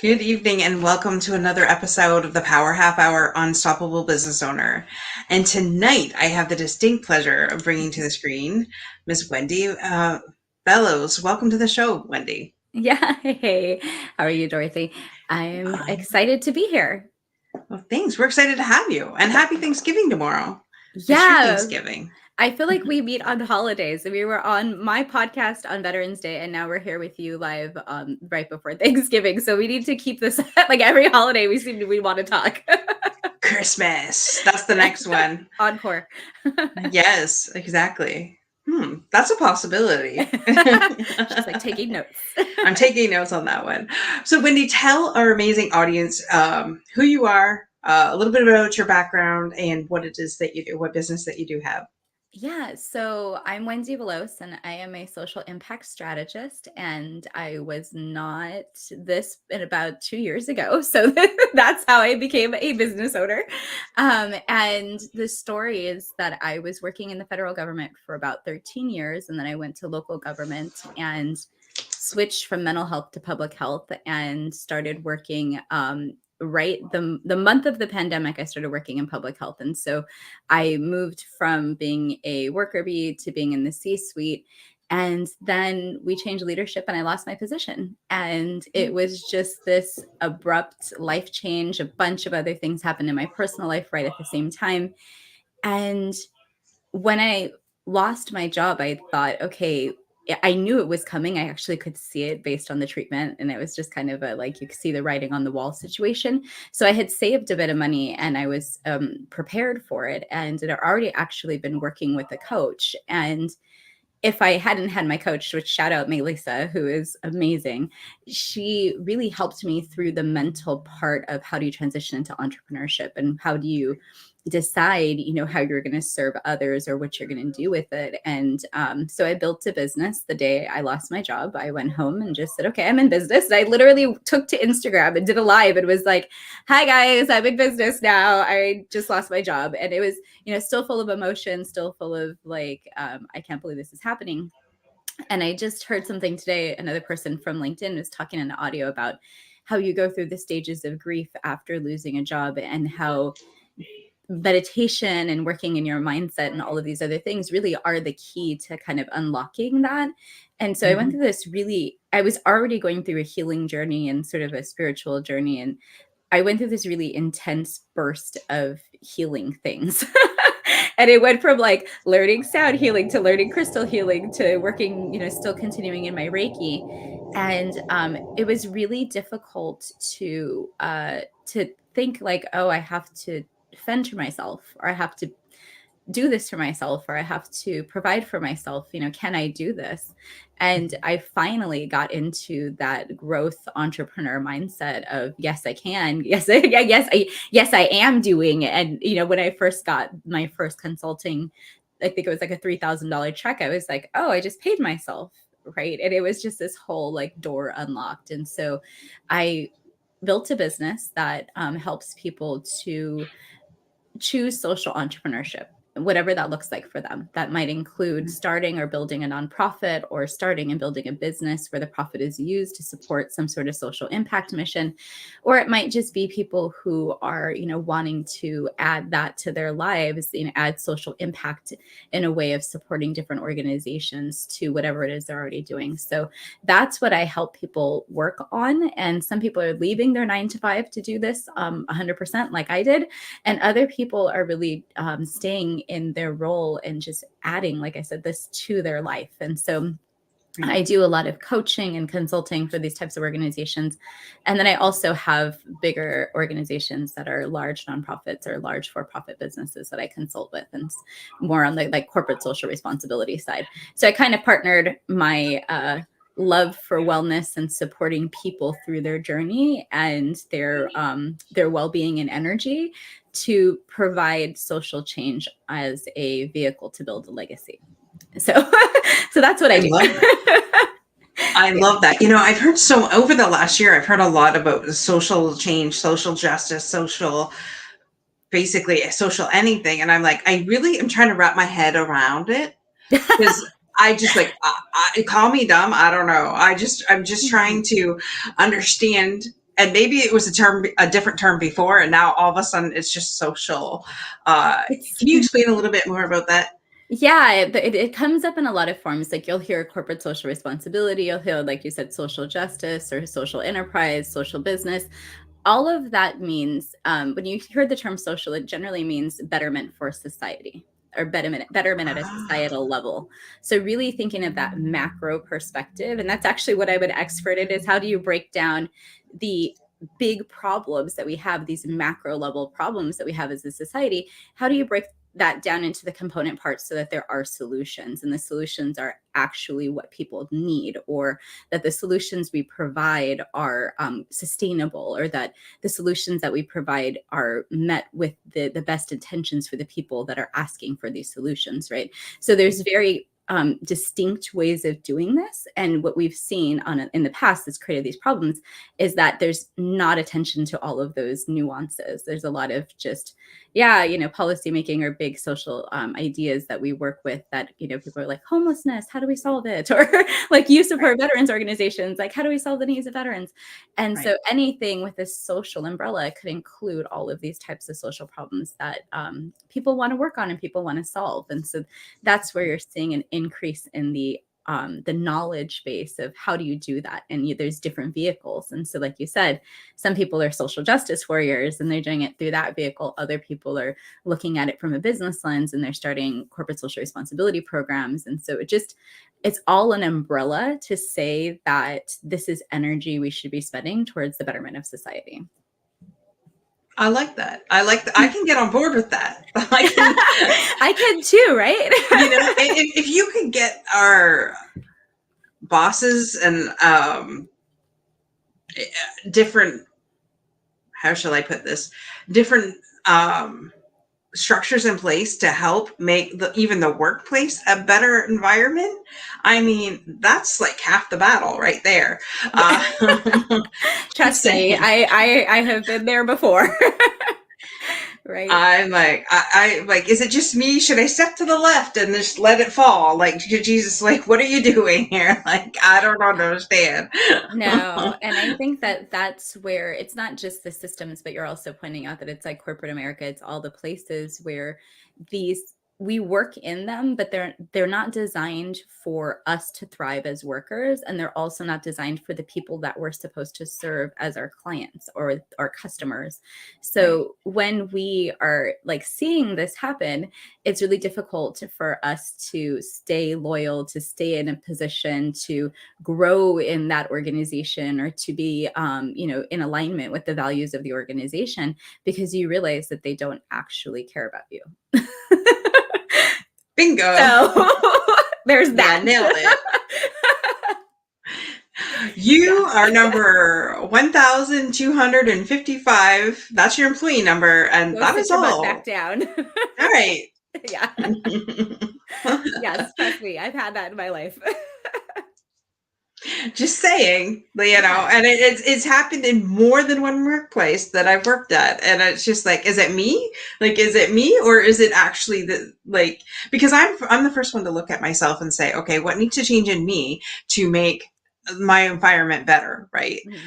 Good evening and welcome to another episode of the Power Half Hour Unstoppable Business Owner. And tonight I have the distinct pleasure of bringing to the screen Miss Wendie Veloz. Welcome to the show, Wendie. Yeah. Hey, how are you, Dorothy? I'm Uh, excited to be here. well, thanks. We're excited to have you. And happy Thanksgiving tomorrow. It's your Yeah. Thanksgiving. I feel like we meet on holidays. We were on my podcast on Veterans Day, and now we're here with you live right before Thanksgiving. So we need to keep this like every holiday. We want to talk. Christmas. That's the next one. Encore. Yes, exactly. That's a possibility. She's like taking notes. I'm taking notes on that one. So, Wendy, tell our amazing audience who you are, a little bit about your background, and what it is that you do, what business that you do have. Yeah, so I'm Wendie Veloz, and I am a social impact strategist. And I was not this in about 2 years ago. So that's how I became a business owner. And the story is that I was working in the federal government for about 13 years, and then I went to local government and switched from mental health to public health and started working right the month of the pandemic. I started working in public health, and so I moved from being a worker bee to being in the C-suite. And then we changed leadership and I lost my position. And it was just this abrupt life change. A bunch of other things happened in my personal life right at the same time. And when I lost my job, I thought, okay, I knew it was coming. I actually could see it based on the treatment. And it was just kind of a like you could see the writing on the wall situation. So I had saved a bit of money and I was prepared for it. And I'd already actually been working with a coach. And if I hadn't had my coach, which shout out Melissa, who is amazing, she really helped me through the mental part of how do you transition into entrepreneurship and how do you decide, how you're going to serve others or what you're going to do with it. And so I built a business the day I lost my job. I went home and just said, okay, I'm in business. And I literally took to Instagram and did a live. It was like, hi guys, I'm in business now. I just lost my job. And it was, still full of emotion, still full of like, I can't believe this is happening. And I just heard something today. Another person from LinkedIn was talking in an audio about how you go through the stages of grief after losing a job and how meditation and working in your mindset and all of these other things really are the key to kind of unlocking that. And so I went through this I was already going through a healing journey and sort of a spiritual journey. And I went through this really intense burst of healing things. And it went from like learning sound healing to learning crystal healing to working, still continuing in my Reiki. And it was really difficult to think like, oh, I have to fend for myself, or I have to do this for myself, or I have to provide for myself. Can I do this? And I finally got into that growth entrepreneur mindset of yes, I can. Yes, I am doing. And when I first got my first consulting, I think it was like a $3,000 check. I was like, oh, I just paid myself, right? And it was just this whole like door unlocked. And so I built a business that helps people to choose social entrepreneurship, whatever that looks like for them. That might include starting or building a nonprofit, or starting and building a business where the profit is used to support some sort of social impact mission. Or it might just be people who are, wanting to add that to their lives, add social impact in a way of supporting different organizations to whatever it is they're already doing. So that's what I help people work on. And some people are leaving their 9 to 5 to do this 100% like I did. And other people are really staying in their role and just adding, like I said, this to their life. And so I do a lot of coaching and consulting for these types of organizations. And then I also have bigger organizations that are large nonprofits or large for-profit businesses that I consult with, and more on the like corporate social responsibility side. So I kind of partnered my love for wellness and supporting people through their journey and their well-being and energy to provide social change as a vehicle to build a legacy. So that's what I do. I love that. I've heard over the last year, I've heard a lot about social change, social justice, basically social anything. And I'm like, I really am trying to wrap my head around it because I just call me dumb. I don't know. I'm just trying to understand and maybe it was a different term before, and now all of a sudden it's just social. It's Can you explain a little bit more about that? Yeah, it comes up in a lot of forms. Like you'll hear corporate social responsibility, you'll hear, like you said, social justice or social enterprise, social business. All of that means, when you hear the term social, it generally means betterment for society or betterment at a societal Ah, level. So really thinking of that macro perspective, and that's actually what I would expert it is how do you break down the big problems that we have, these macro level problems that we have as a society. How do you break that down into the component parts so that there are solutions, and the solutions are actually what people need, or that the solutions we provide are sustainable, or that the solutions that we provide are met with the best intentions for the people that are asking for these solutions, right? So there's very distinct ways of doing this. And what we've seen in the past that's created these problems is that there's not attention to all of those nuances. There's a lot of just, yeah, policy making or big social ideas that we work with that, people are like, homelessness, how do we solve it? Or like use of right, our veterans organizations, like, how do we solve the needs of veterans? And right. so anything with this social umbrella could include all of these types of social problems that people want to work on and people want to solve. And so that's where you're seeing an increase in the knowledge base of how do you do that. And there's different vehicles. And so, like you said, some people are social justice warriors and they're doing it through that vehicle. Other people are looking at it from a business lens and they're starting corporate social responsibility programs. And so it's all an umbrella to say that this is energy we should be spending towards the betterment of society. I like that. I like that. I can get on board with that. I can, I can too, right? if you could get our bosses and different, how shall I put this, different structures in place to help make even the workplace a better environment. I mean, that's like half the battle right there. Yeah. Just Trust me, saying. I have been there before. Right. I'm like, I like, is it just me? Should I step to the left and just let it fall? Like, Jesus, like, what are you doing here? Like, I don't understand. No, and I think that that's where it's not just the systems, but you're also pointing out that it's like corporate America. It's all the places where these we work in them, but they're not designed for us to thrive as workers, and they're also not designed for the people that we're supposed to serve as our clients or our customers. Right. So when we are like seeing this happen, it's really difficult for us to stay loyal, to stay in a position, to grow in that organization, or to be in alignment with the values of the organization, because you realize that they don't actually care about you. Bingo. So there's Yeah, that. nailed it. You Yeah. are number 1,255. That's your employee number, and Go that sit is your butt back all. down. All right. Yeah. Yes, trust me, I've had that in my life. Just saying, Yeah. and it's happened in more than one workplace that I've worked at, and it's just like, is it me? Like, is it me, or is it actually the like? Because I'm the first one to look at myself and say, okay, what needs to change in me to make my environment better, right? Mhm.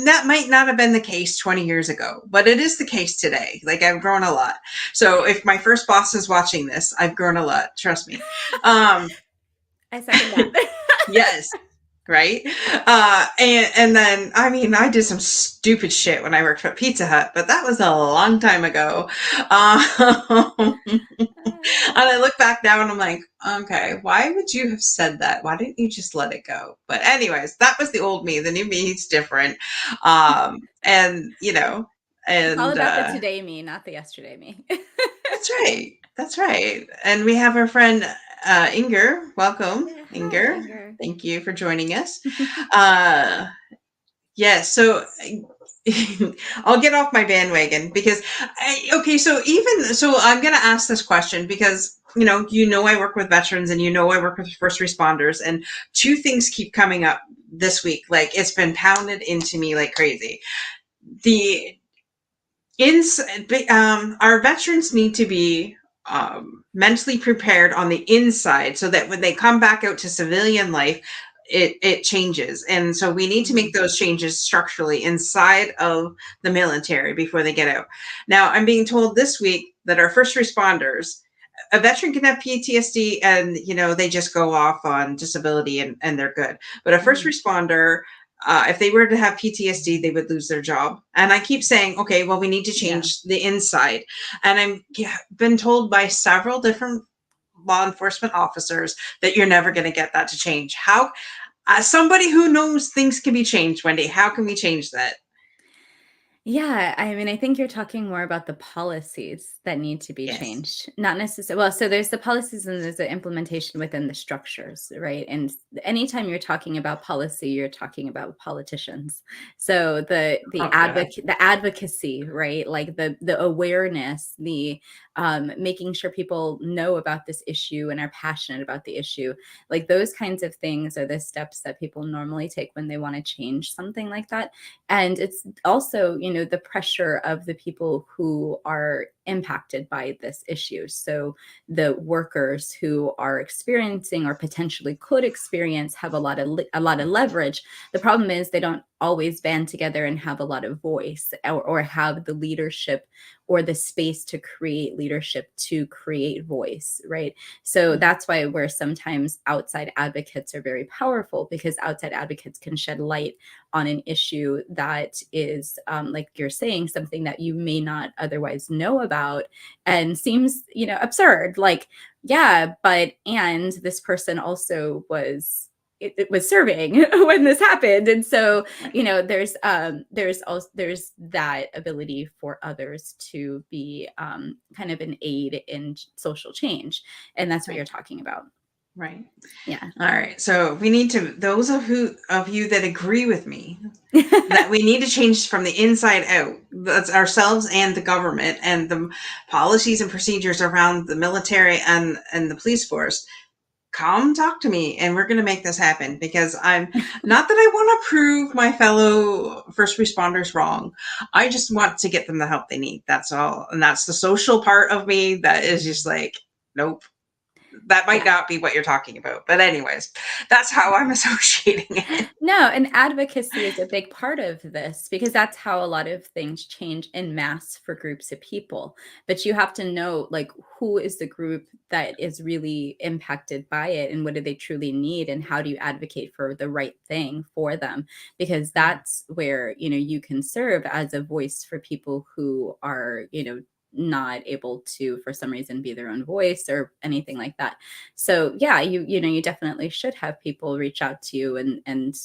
That might not have been the case 20 years ago, but it is the case today. Like, I've grown a lot. So if my first boss is watching this, I've grown a lot. Trust me. Um, I second that. yes. Right. And then, I mean, I did some stupid shit when I worked for Pizza Hut, but that was a long time ago. And I look back now and I'm like, okay, why would you have said that? Why didn't you just let it go? But anyways, that was the old me. The new me is different. And It's all and about the today me, not the yesterday me. that's right. That's right. And we have our friend Inger. Welcome, Yeah, hi, Inger. Inger. Thank you for joining us. Uh, yeah, so I'll get off my bandwagon because okay, so I'm going to ask this question because I work with veterans and I work with first responders, and two things keep coming up this week. Like, it's been pounded into me like crazy. The our veterans need to be mentally prepared on the inside so that when they come back out to civilian life, it changes. And so we need to make those changes structurally inside of the military before they get out. Now, I'm being told this week that our first responders, a veteran can have PTSD and, they just go off on disability and they're good. But a first responder, if they were to have PTSD, they would lose their job. And I keep saying, okay, well, we need to change the inside. And been told by several different law enforcement officers that you're never going to get that to change. How, somebody who knows things can be changed, Wendie, how can we change that? Yeah, I mean, I think you're talking more about the policies that need to be Yes. changed, not necessarily. Well, so there's the policies and there's the implementation within the structures, right? And anytime you're talking about policy, you're talking about politicians. So the advocacy, right? Like the awareness, the making sure people know about this issue and are passionate about the issue, like those kinds of things are the steps that people normally take when they want to change something like that. And it's also, the pressure of the people who are impacted by this issue. So the workers who are experiencing or potentially could experience have a lot of leverage. The problem is they don't always band together and have a lot of voice or have the leadership or the space to create leadership, to create voice, right? So that's why where sometimes outside advocates are very powerful, because outside advocates can shed light on an issue that is, like you're saying, something that you may not otherwise know about and seems, absurd. Like, yeah, and this person also was serving when this happened. And so, there's that ability for others to be kind of an aid in social change. And that's what you're talking about. Right. Yeah. All right. So we need to, those of you that agree with me, that we need to change from the inside out. That's ourselves and the government and the policies and procedures around the military and the police force. Come talk to me and we're going to make this happen, because I'm not that I want to prove my fellow first responders wrong. I just want to get them the help they need. That's all. And that's the social part of me that is just like, nope. That might not be what you're talking about. But anyways, that's how I'm associating it. No, and advocacy is a big part of this, because that's how a lot of things change en masse for groups of people. But you have to know, like, who is the group that is really impacted by it and what do they truly need and how do you advocate for the right thing for them? Because that's where, you can serve as a voice for people who are, not able to, for some reason, be their own voice or anything like that. So yeah, you definitely should have people reach out to you and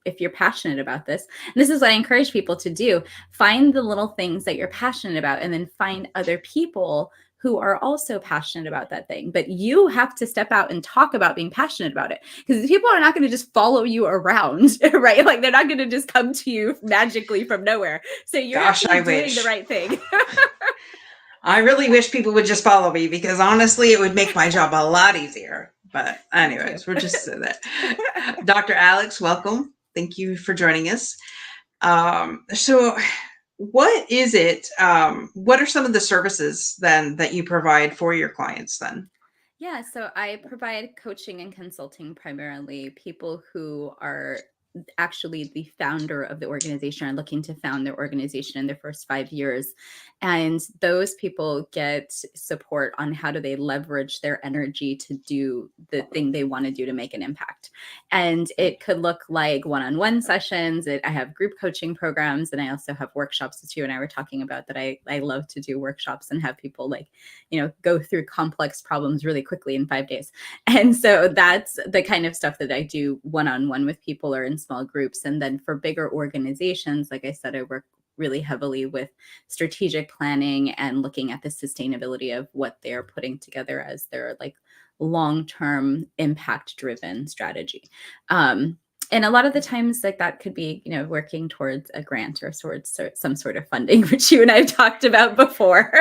if you're passionate about this, and this is what I encourage people to do, find the little things that you're passionate about and then find other people who are also passionate about that thing. But you have to step out and talk about being passionate about it, because people are not going to just follow you around, right? Like they're not going to just come to you magically from nowhere. So you're actually doing the right thing. I really wish people would just follow me, because honestly, it would make my job a lot easier. But anyways, we'll just say that. Dr. Alex, welcome. Thank you for joining us. So what is it? What are some of the services then that you provide for your clients then? Yeah, so I provide coaching and consulting, primarily people who are actually the founder of the organization, are looking to found their organization in their first 5 years. And those people get support on how do they leverage their energy to do the thing they want to do to make an impact. And it could look like one-on-one sessions. I have group coaching programs, and I also have workshops, as you and I were talking about, that I love to do workshops and have people go through complex problems really quickly in 5 days. And so that's the kind of stuff that I do one-on-one with people or in small groups. And then for bigger organizations, like I said, I work really heavily with strategic planning and looking at the sustainability of what they're putting together as their long-term impact driven strategy. And a lot of the times, that could be, working towards a grant or some sort of funding, which you and I have talked about before.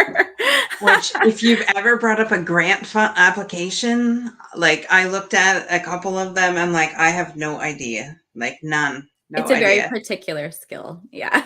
Which, if you've ever brought up a grant application, I looked at a couple of them and I have no idea, none. No It's a very idea. particular skill. Yeah.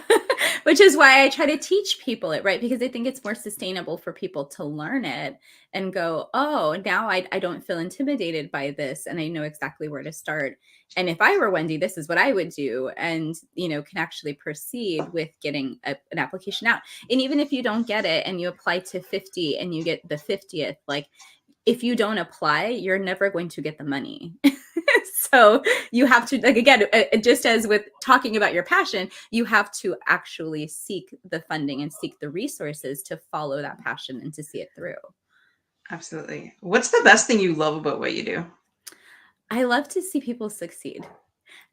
Which is why I try to teach people it, right? Because I think it's more sustainable for people to learn it and go, oh, now I don't feel intimidated by this. And I know exactly where to start. And if I were Wendie, this is what I would do. And, can actually proceed with getting an application out. And even if you don't get it and you apply to 50 and you get the 50th, like, if you don't apply, you're never going to get the money. So you have to, like, again, just as with talking about your passion, you have to actually seek the funding and seek the resources to follow that passion and to see it through. Absolutely. What's the best thing you love about what you do? I love to see people succeed.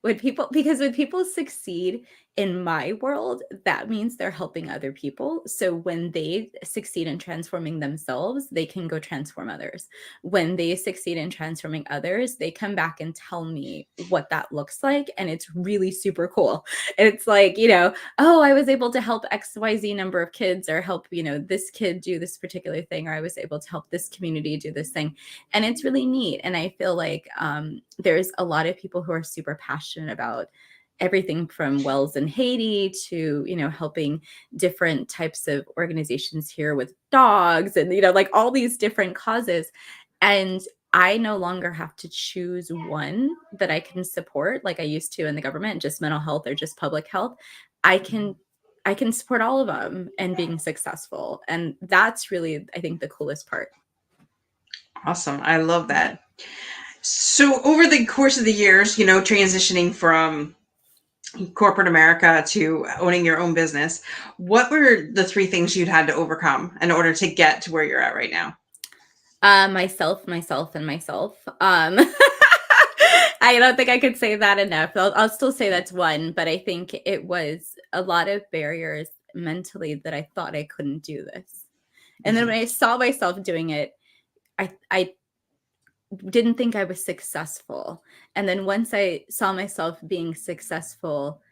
Because when people succeed in my world, that means they're helping other people. So when they succeed in transforming themselves, they can go transform others. When they succeed in transforming others, they come back and tell me what that looks like. And it's really super cool. It's like, oh, I was able to help XYZ number of kids, or help, this kid do this particular thing, or I was able to help this community do this thing. And it's really neat. And I feel like there's a lot of people who are super passionate about everything from wells in Haiti to, helping different types of organizations here with dogs and, like all these different causes. And I no longer have to choose one that I can support like I used to in the government, just mental health or just public health. I can support all of them and being successful. And that's really, I think, the coolest part. Awesome. I love that. So over the course of the years, transitioning from corporate America to owning your own business, what were the 3 things you'd had to overcome in order to get to where you're at right now? Myself, and myself. I don't think I could say that enough. I'll still say that's one, but I think it was a lot of barriers mentally that I thought I couldn't do this. And then when I saw myself doing it, I didn't think I was successful. And then once I saw myself being successful,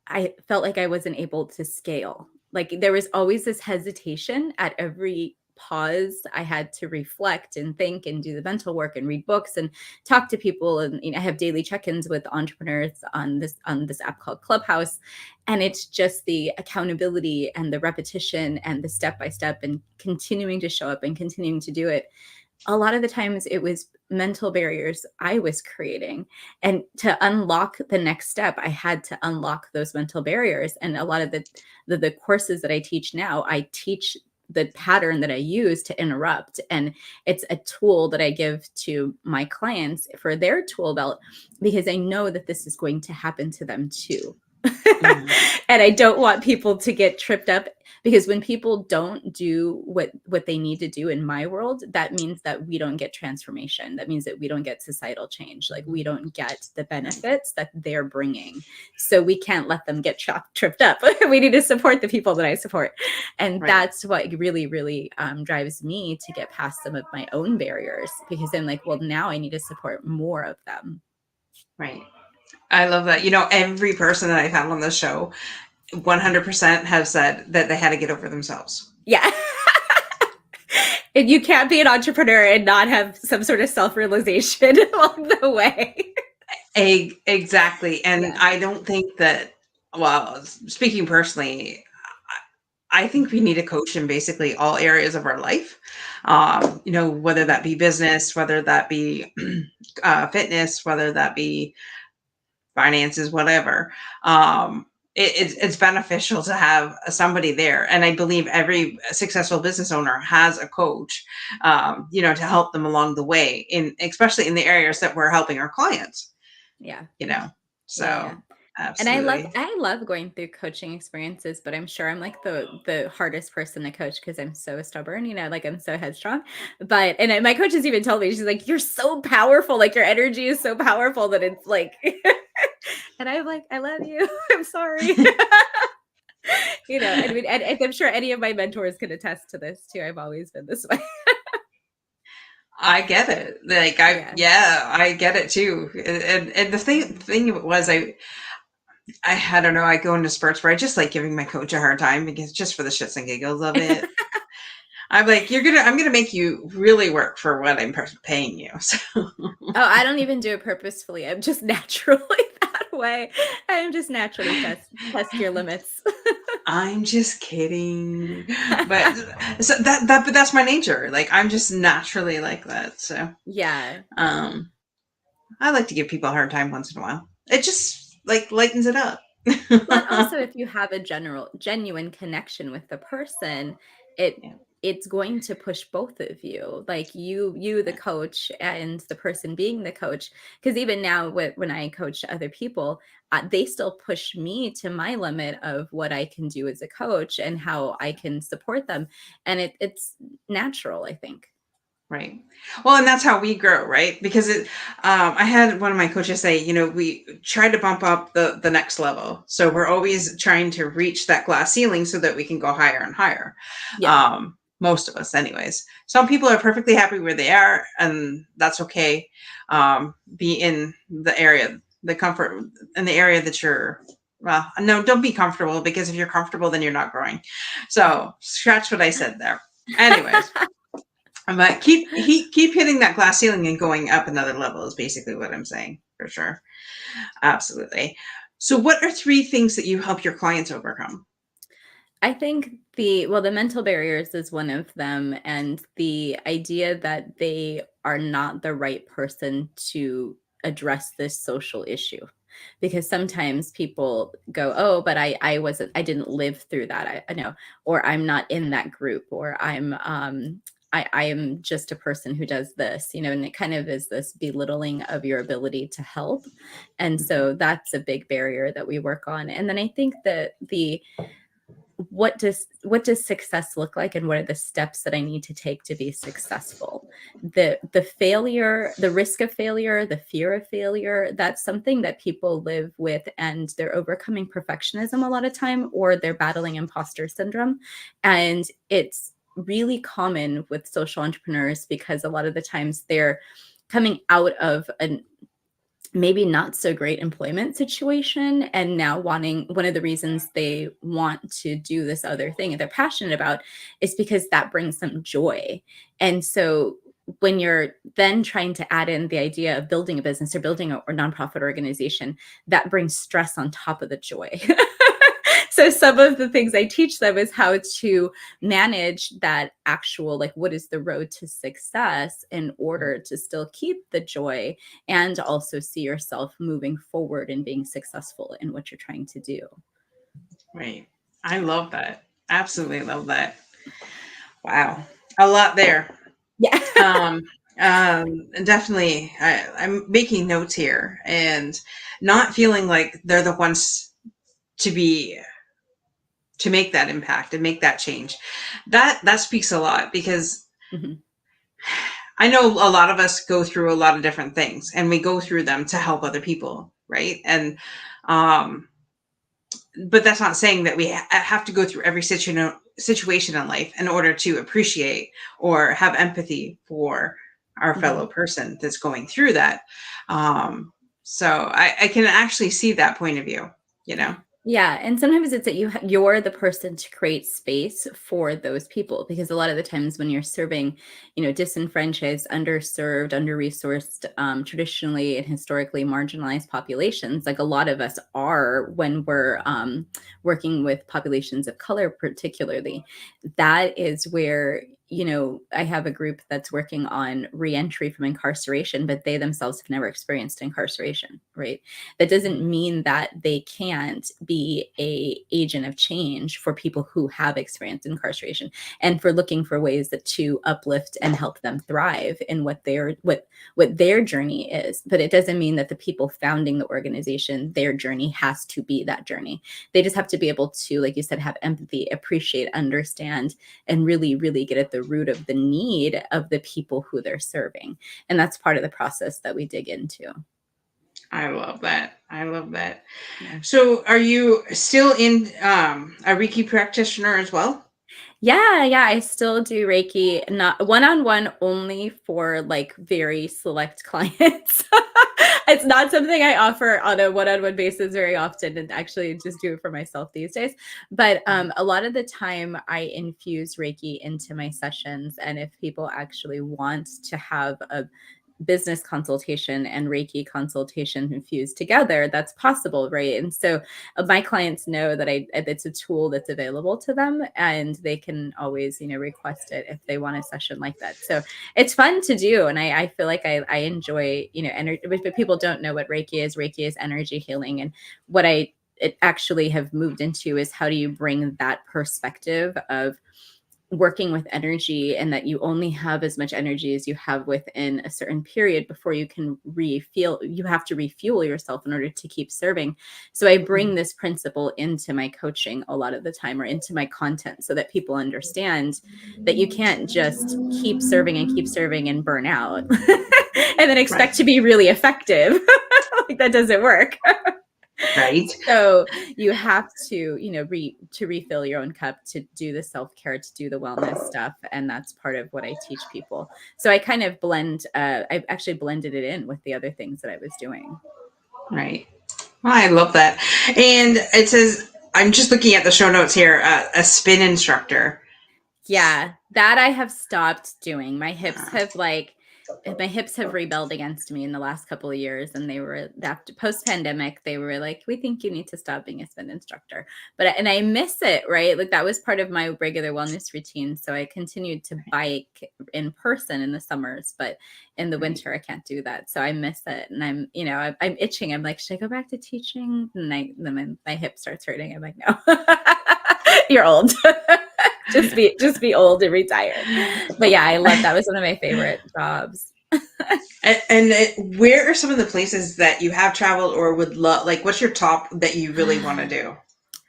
I felt like I wasn't able to scale. Like there was always this hesitation at every pause. I had to reflect and think and do the mental work and read books and talk to people. And I have daily check-ins with entrepreneurs on this app called Clubhouse. And it's just the accountability and the repetition and the step-by-step and continuing to show up and continuing to do it. A lot of the times it was mental barriers I was creating. And to unlock the next step, I had to unlock those mental barriers. And a lot of the courses that I teach now, I teach the pattern that I use to interrupt. And it's a tool that I give to my clients for their tool belt, because I know that this is going to happen to them too. And I don't want people to get tripped up, because when people don't do what they need to do in my world, that means that we don't get transformation. That means that we don't get societal change. Like we don't get the benefits that they're bringing. So we can't let them get tripped up. We need to support the people that I support. And that's what really, really drives me to get past some of my own barriers, because I'm like, well, now I need to support more of them. Right. I love that. Every person that I've had on the show, 100% have said that they had to get over themselves. Yeah. And you can't be an entrepreneur and not have some sort of self-realization along the way. Exactly. And I don't think that, well, speaking personally, I think we need a coach in basically all areas of our life. Whether that be business, whether that be fitness, whether that be finances, whatever. It's beneficial to have somebody there. And I believe every successful business owner has a coach, to help them along the way, especially in the areas that we're helping our clients. Yeah. So yeah. Absolutely. And I love going through coaching experiences, but I'm sure I'm like the hardest person to coach because I'm so stubborn, like I'm so headstrong. And my coach has even told me, she's like, you're so powerful. Like your energy is so powerful that it's like, and I'm like, I love you. I'm sorry. I mean, and I'm sure any of my mentors can attest to this too. I've always been this way. I get it. Like I get it too. And the thing was, I don't know, I go into spurts where I just like giving my coach a hard time, because just for the shits and giggles of it. I'm like, I'm gonna make you really work for what I'm paying you. So. Oh, I don't even do it purposefully. I'm just naturally that way. I'm just naturally test your limits. I'm just kidding. But so but that's my nature. Like I'm just naturally like that. So Yeah. um I like to give people a hard time once in a while. It just like lightens it up. Well, and also if you have a genuine connection with the person, it Yeah. it's going to push both of you, like you the coach and the person being the coach. Because even now, when I coach other people, they still push me to my limit of what I can do as a coach and how I can support them, and it's natural, I think. Right. Well, and that's how we grow, right? Because I had one of my coaches say, we try to bump up the next level. So we're always trying to reach that glass ceiling so that we can go higher and higher. Yeah. Most of us, anyways. Some people are perfectly happy where they are, and that's okay. Be in the comfort in the area that you're. Well, no, don't be comfortable, because if you're comfortable, then you're not growing. So scratch what I said there. Anyways. But keep hitting that glass ceiling and going up another level is basically what I'm saying, for sure. Absolutely. So what are 3 things that you help your clients overcome? I think the mental barriers is one of them, and the idea that they are not the right person to address this social issue. Because sometimes people go, "Oh, but I didn't live through that. I know, or I'm not in that group, or I am just a person who does this," and it kind of is this belittling of your ability to help. And Mhm. so that's a big barrier that we work on. And then I think that the what does success look like, and what are the steps that I need to take to be successful? The failure, the risk of failure, the fear of failure, that's something that people live with, and they're overcoming perfectionism a lot of time, or they're battling imposter syndrome. And it's really common with social entrepreneurs because a lot of the times they're coming out of an maybe not so great employment situation, and now wanting, one of the reasons they want to do this other thing that they're passionate about is because that brings them joy. And so when you're then trying to add in the idea of building a business or building a or nonprofit organization, that brings stress on top of the joy. So some of the things I teach them is how to manage that actual, like, what is the road to success in order to still keep the joy and also see yourself moving forward and being successful in what you're trying to do. Right. I love that. Absolutely love that. Wow. A lot there. Yeah. Um, Definitely. I'm making notes here, and not feeling like they're the ones to be to make that impact and make that change. That speaks a lot, because Mhm. I know a lot of us go through a lot of different things, and we go through them to help other people, right? And um but that's not saying that we have to go through every situation in life in order to appreciate or have empathy for our Mhm. fellow person that's going through that. Um, so I can actually see that point of view, you know? Yeah, and sometimes it's that you're the person to create space for those people, because a lot of the times when you're serving, disenfranchised, underserved, under-resourced, traditionally and historically marginalized populations, like a lot of us are when we're working with populations of color, particularly, that is where I have a group that's working on reentry from incarceration, but they themselves have never experienced incarceration, right? That doesn't mean that they can't be a agent of change for people who have experienced incarceration, and for looking for ways to uplift and help them thrive in what their journey is. But it doesn't mean that the people founding the organization, their journey has to be that journey. They just have to be able to, like you said, have empathy, appreciate, understand, and really, really get at the root of the need of the people who they're serving. And that's part of the process that we dig into. I love that. I love that. Yeah. So are you still in a Reiki practitioner as well? Yeah, yeah, I still do Reiki, not one-on-one, only for like very select clients. It's not something I offer on a one-on-one basis very often, and actually just do it for myself these days. But a lot of the time I infuse Reiki into my sessions, and if people actually want to have business consultation and Reiki consultation infused together, that's possible, right? And so my clients know that it's a tool that's available to them, and they can always, request it if they want a session like that. So it's fun to do, and I feel like I enjoy, energy. But people don't know what Reiki is. Reiki is energy healing, and what it actually have moved into is how do you bring that perspective of working with energy, and that you only have as much energy as you have within a certain period before you can you have to refuel yourself in order to keep serving. So I bring this principle into my coaching a lot of the time, or into my content, so that people understand that you can't just keep serving and burn out and then expect to be really effective. Like, that doesn't work. Right. So you have to, to refill your own cup, to do the self-care, to do the wellness stuff. And that's part of what I teach people. So I kind of I've actually blended it in with the other things that I was doing. Right. Well, I love that. And it says, I'm just looking at the show notes here, a spin instructor. Yeah, that I have stopped doing. My hips have rebelled against me in the last couple of years, and they were, after post-pandemic, they were like, we think you need to stop being a spin instructor. And I miss it, right? Like, that was part of my regular wellness routine. So I continued to bike in person in the summers, but in the winter I can't do that. So I miss it, and I'm itching. I'm like, should I go back to teaching? And then my hip starts hurting. I'm like, no. You're old. just be old and retire. But yeah, I love that. Was one of my favorite jobs. And where are some of the places that you have traveled or would love? Like, what's your top that you really want to do?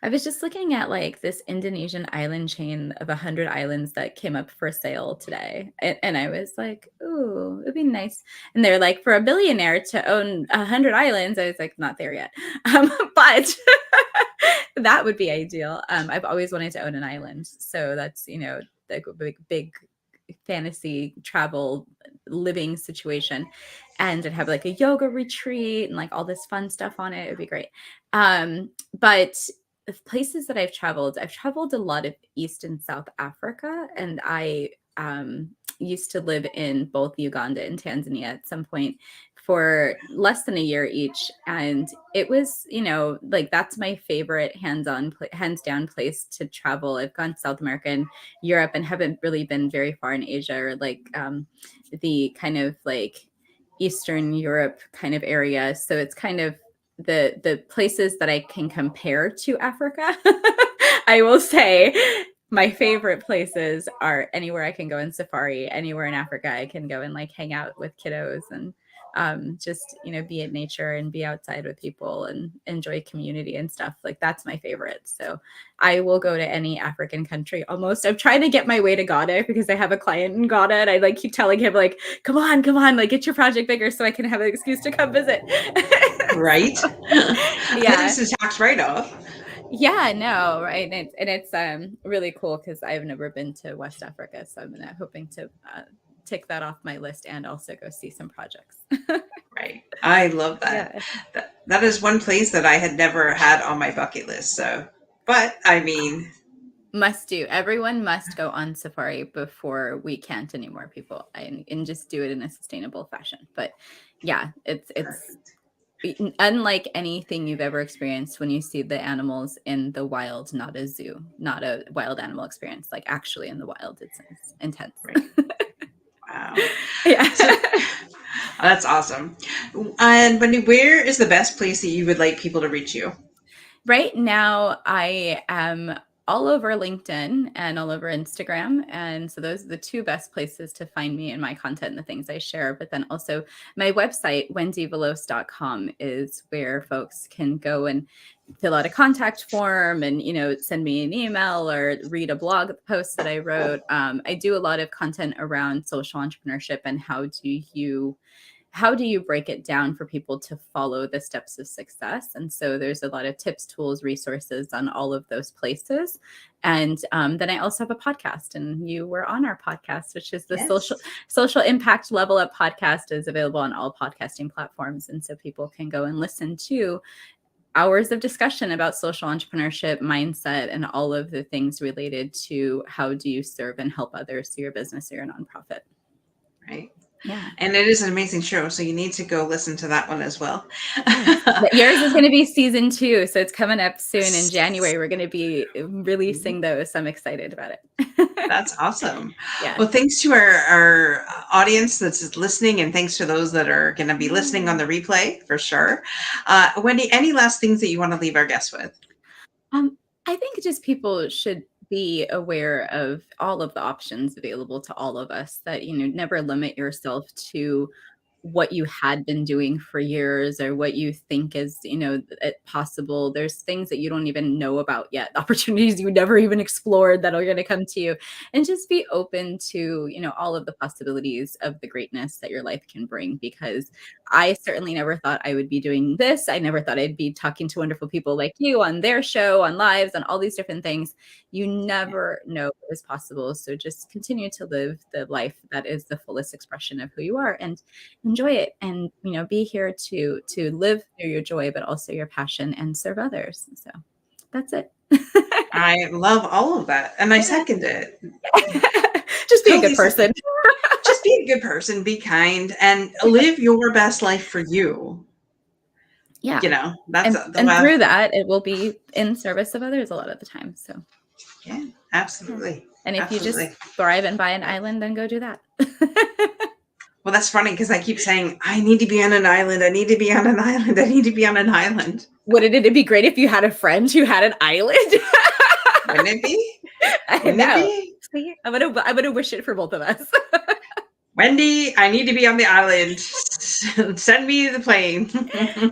I was just looking at like this Indonesian island chain of 100 islands that came up for sale today. And I was like, ooh, it'd be nice. And they're like, for a billionaire to own 100 islands. I was like, not there yet. But that would be ideal. I've always wanted to own an island. So that's, the big fantasy travel living situation. And I'd have like a yoga retreat and like all this fun stuff on it. It would be great. But the places that I've traveled a lot of East and South Africa, and I used to live in both Uganda and Tanzania at some point for less than a year each. And it was, like, that's my favorite hands down place to travel. I've gone to South America and Europe, and haven't really been very far in Asia, or like the kind of like Eastern Europe kind of area. So it's kind of the places that I can compare to Africa. I will say my favorite places are anywhere I can go in safari, anywhere in Africa I can go and like hang out with kiddos and just, be in nature and be outside with people and enjoy community and stuff. Like, that's my favorite. So I will go to any African country almost. I'm trying to get my way to Ghana because I have a client in Ghana, and I like keep telling him like, come on, like, get your project bigger so I can have an excuse to come visit. Right. Yeah. This is tax write-off. Yeah, no, right. And it's really cool because I've never been to West Africa. So I'm hoping to tick that off my list and also go see some projects. Right. I love that. Yeah. That is one place that I had never had on my bucket list. So, but I mean, must do. Everyone must go on safari before we can't anymore, people, and just do it in a sustainable fashion. But yeah, it's unlike anything you've ever experienced when you see the animals in the wild, not a zoo, not a wild animal experience, like actually in the wild. It's intense. Right. Wow. Yeah. So, that's awesome. And Wendie, where is the best place that you would like people to reach you? Right now, I am all over LinkedIn and all over Instagram. And so those are the two best places to find me and my content and the things I share. But then also my website, wendieveloz.com, is where folks can go and fill out a contact form and, send me an email or read a blog post that I wrote. I do a lot of content around social entrepreneurship and how do you break it down for people to follow the steps of success? And so there's a lot of tips, tools, resources on all of those places. And then I also have a podcast, and you were on our podcast, which is the social impact level up podcast, is available on all podcasting platforms. And so people can go and listen to hours of discussion about social entrepreneurship, mindset, and all of the things related to how do you serve and help others through your business or your nonprofit. Right. Yeah. And it is an amazing show, so you need to go listen to that one as well. Yes. Yours is going to be season 2, so it's coming up soon in January. We're going to be releasing those. I'm excited about it. That's awesome. Yeah. Well, thanks to our audience that's listening, and thanks to those that are going to be listening on the replay for sure. Wendie, any last things that you want to leave our guests with? I think just people should be aware of all of the options available to all of us, that, never limit yourself to what you had been doing for years or what you think is, possible. There's things that you don't even know about yet, opportunities you never even explored that are going to come to you. And just be open to, all of the possibilities of the greatness that your life can bring, because I certainly never thought I would be doing this. I never thought I'd be talking to wonderful people like you on their show, on lives, on all these different things. You never know what is possible. So just continue to live the life that is the fullest expression of who you are, and enjoy it, and be here to live through your joy, but also your passion, and serve others. So that's it. I love all of that, and I second it. Just be a good person. Just be a good person, be kind, and live your best life for you. Yeah. That's and through that, it will be in service of others a lot of the time. So yeah, absolutely. And if you just thrive and buy an island, then go do that. Well, that's funny because I keep saying, I need to be on an island. I need to be on an island. I need to be on an island. Wouldn't it be great if you had a friend who had an island? Wouldn't it be? Wouldn't it be? I'm gonna wish it for both of us. Wendie, I need to be on the island. Send me the plane.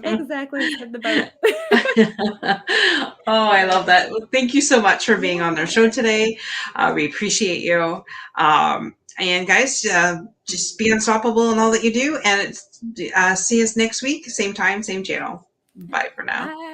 Exactly. Send the boat. Oh, I love that. Well, thank you so much for being on our show today. We appreciate you. And guys, just be unstoppable in all that you do. And see us next week. Same time, same channel. Bye for now. Bye.